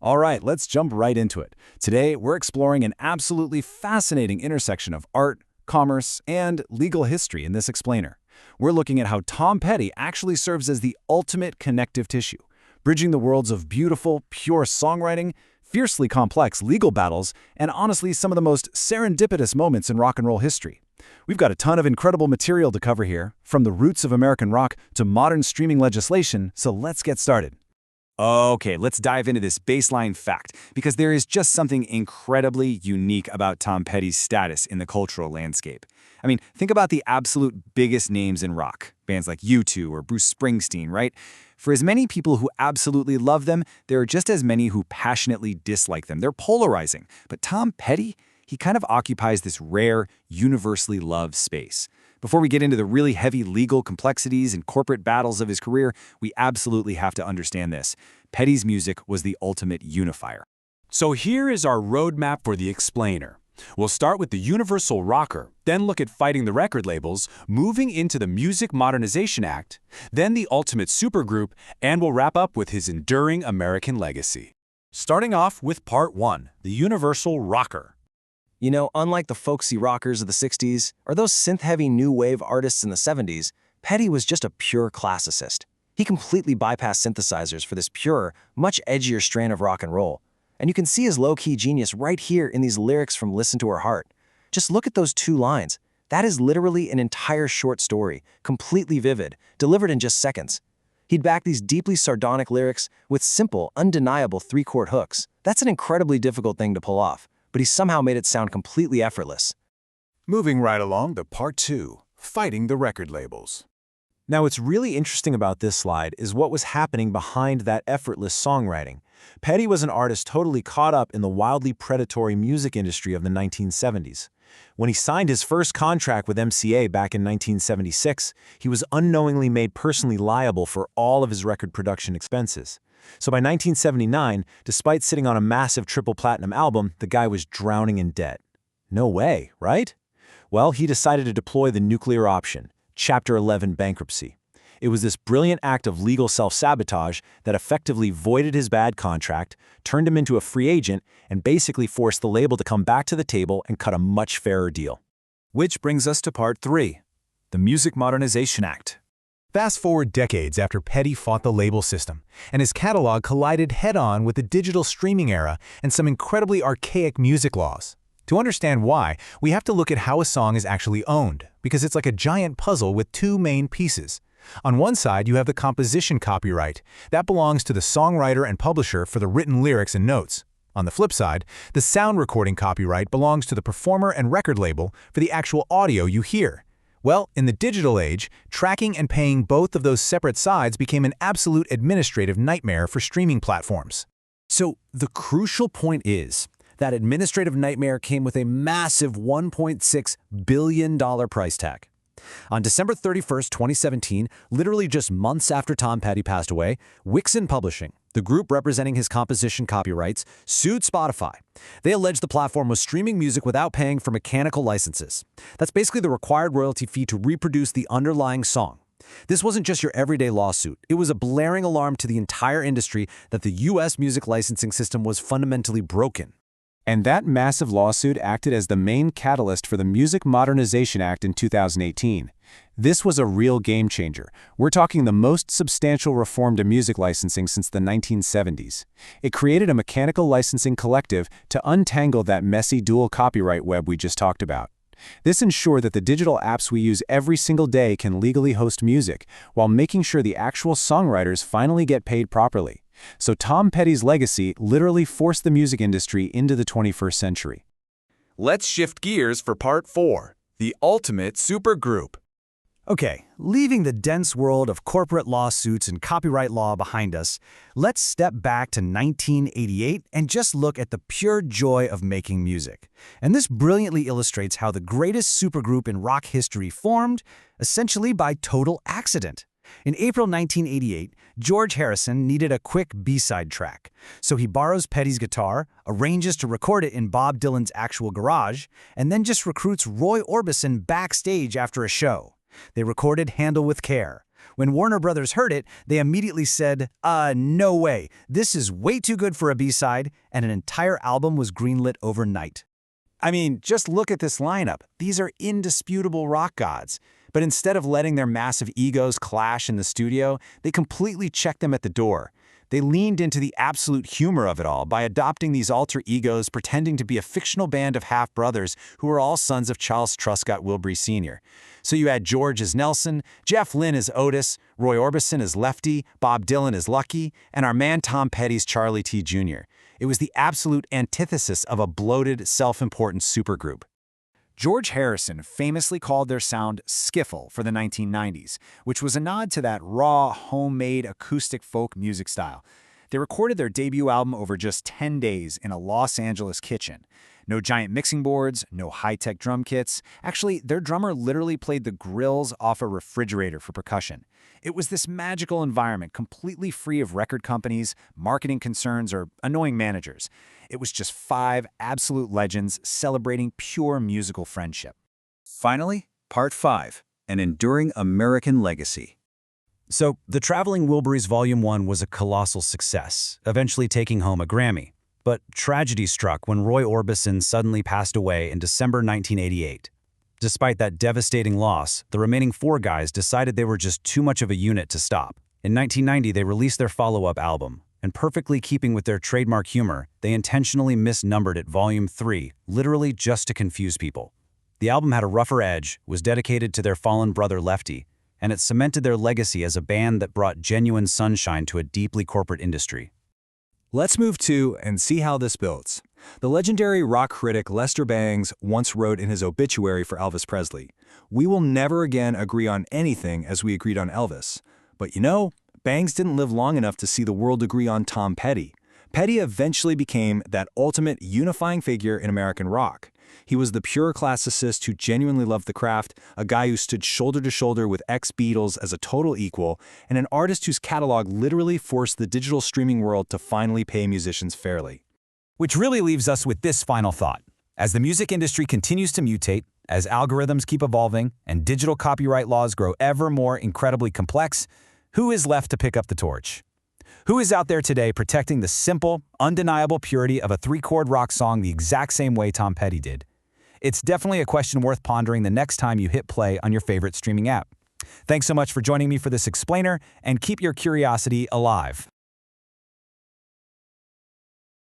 All right, let's jump right into it. Today, we're exploring an absolutely fascinating intersection of art, commerce, and legal history in this explainer. We're looking at how Tom Petty actually serves as the ultimate connective tissue, bridging the worlds of beautiful, pure songwriting, fiercely complex legal battles, and honestly, some of the most serendipitous moments in rock and roll history. We've got a ton of incredible material to cover here, from the roots of American rock to modern streaming legislation, so let's get started. Okay, let's dive into this baseline fact, because there is just something incredibly unique about Tom Petty's status in the cultural landscape. I mean, think about the absolute biggest names in rock, bands like U2 or Bruce Springsteen, right? For as many people who absolutely love them, there are just as many who passionately dislike them. They're polarizing. But Tom Petty, he kind of occupies this rare, universally loved space. Before we get into the really heavy legal complexities and corporate battles of his career, we absolutely have to understand this. Petty's music was the ultimate unifier. So here is our roadmap for the explainer. We'll start with the universal rocker, then look at fighting the record labels, moving into the Music Modernization Act, then the ultimate supergroup, and we'll wrap up with his enduring American legacy. Starting off with Part 1, the universal rocker. You know, unlike the folksy rockers of the 60s or those synth-heavy new wave artists in the 70s, Petty was just a pure classicist. He completely bypassed synthesizers for this purer, much edgier strain of rock and roll. And you can see his low-key genius right here in these lyrics from Listen to Her Heart. Just look at those 2 lines. That is literally an entire short story, completely vivid, delivered in just seconds. He'd back these deeply sardonic lyrics with simple, undeniable 3-chord hooks. That's an incredibly difficult thing to pull off, but he somehow made it sound completely effortless. Moving right along to Part 2, fighting the record labels. Now, what's really interesting about this slide is what was happening behind that effortless songwriting. Petty was an artist totally caught up in the wildly predatory music industry of the 1970s. When he signed his first contract with MCA back in 1976, he was unknowingly made personally liable for all of his record production expenses. So by 1979, despite sitting on a massive triple platinum album, the guy was drowning in debt. No way, right? Well, he decided to deploy the nuclear option, Chapter 11 bankruptcy. It was this brilliant act of legal self-sabotage that effectively voided his bad contract, turned him into a free agent, and basically forced the label to come back to the table and cut a much fairer deal. Which brings us to Part 3, the Music Modernization Act. Fast forward decades after Petty fought the label system, and his catalog collided head-on with the digital streaming era and some incredibly archaic music laws. To understand why, we have to look at how a song is actually owned, because it's like a giant puzzle with 2 main pieces. On one side, you have the composition copyright. That belongs to the songwriter and publisher for the written lyrics and notes. On the flip side, the sound recording copyright belongs to the performer and record label for the actual audio you hear. Well, in the digital age, tracking and paying both of those separate sides became an absolute administrative nightmare for streaming platforms. So the crucial point is, that administrative nightmare came with a massive $1.6 billion price tag. On December 31st, 2017, literally just months after Tom Petty passed away, Wixon Publishing, the group representing his composition copyrights, sued Spotify. They alleged the platform was streaming music without paying for mechanical licenses. That's basically the required royalty fee to reproduce the underlying song. This wasn't just your everyday lawsuit. It was a blaring alarm to the entire industry that the U.S. music licensing system was fundamentally broken. And that massive lawsuit acted as the main catalyst for the Music Modernization Act in 2018. This was a real game changer. We're talking the most substantial reform to music licensing since the 1970s. It created a mechanical licensing collective to untangle that messy dual copyright web we just talked about. This ensured that the digital apps we use every single day can legally host music, while making sure the actual songwriters finally get paid properly. So Tom Petty's legacy literally forced the music industry into the 21st century. Let's shift gears for Part 4, the ultimate supergroup. Okay, leaving the dense world of corporate lawsuits and copyright law behind us, let's step back to 1988 and just look at the pure joy of making music. And this brilliantly illustrates how the greatest supergroup in rock history formed, essentially by total accident. In April 1988, George Harrison needed a quick B-side track, so he borrows Petty's guitar, arranges to record it in Bob Dylan's actual garage, and then just recruits Roy Orbison backstage after a show. They recorded Handle with Care, When Warner Brothers heard it, they immediately said, no way, this is way too good for a B-side, and an entire album was greenlit overnight. I mean, just look at this lineup. These are indisputable rock gods. But instead of letting their massive egos clash in the studio, they completely checked them at the door. They leaned into the absolute humor of it all by adopting these alter egos, pretending to be a fictional band of half-brothers who were all sons of Charles Truscott Wilbury Sr. So you had George as Nelson, Jeff Lynne as Otis, Roy Orbison as Lefty, Bob Dylan as Lucky, and our man Tom Petty's Charlie T. Jr. It was the absolute antithesis of a bloated, self-important supergroup. George Harrison famously called their sound skiffle for the 1990s, which was a nod to that raw, homemade acoustic folk music style. They recorded their debut album over just 10 days in a Los Angeles kitchen. No giant mixing boards, no high-tech drum kits. Actually, their drummer literally played the grills off a refrigerator for percussion. It was this magical environment completely free of record companies, marketing concerns, or annoying managers. It was just 5 absolute legends celebrating pure musical friendship. Finally, Part 5, An Enduring American Legacy. So, The Traveling Wilburys Volume 1 was a colossal success, eventually taking home a Grammy. But tragedy struck when Roy Orbison suddenly passed away in December 1988. Despite that devastating loss, the remaining 4 guys decided they were just too much of a unit to stop. In 1990, they released their follow-up album, and perfectly keeping with their trademark humor, they intentionally misnumbered it Volume 3, literally just to confuse people. The album had a rougher edge, was dedicated to their fallen brother Lefty, and it cemented their legacy as a band that brought genuine sunshine to a deeply corporate industry. Let's move to and see how this builds. The legendary rock critic Lester Bangs once wrote in his obituary for Elvis Presley, "We will never again agree on anything as we agreed on Elvis." But you know, Bangs didn't live long enough to see the world agree on Tom Petty. Petty eventually became that ultimate unifying figure in American rock. He was the pure classicist who genuinely loved the craft, a guy who stood shoulder to shoulder with ex-Beatles as a total equal, and an artist whose catalog literally forced the digital streaming world to finally pay musicians fairly. Which really leaves us with this final thought. As the music industry continues to mutate, as algorithms keep evolving, and digital copyright laws grow ever more incredibly complex, who is left to pick up the torch? Who is out there today protecting the simple, undeniable purity of a 3-chord rock song the exact same way Tom Petty did? It's definitely a question worth pondering the next time you hit play on your favorite streaming app. Thanks so much for joining me for this explainer, and keep your curiosity alive.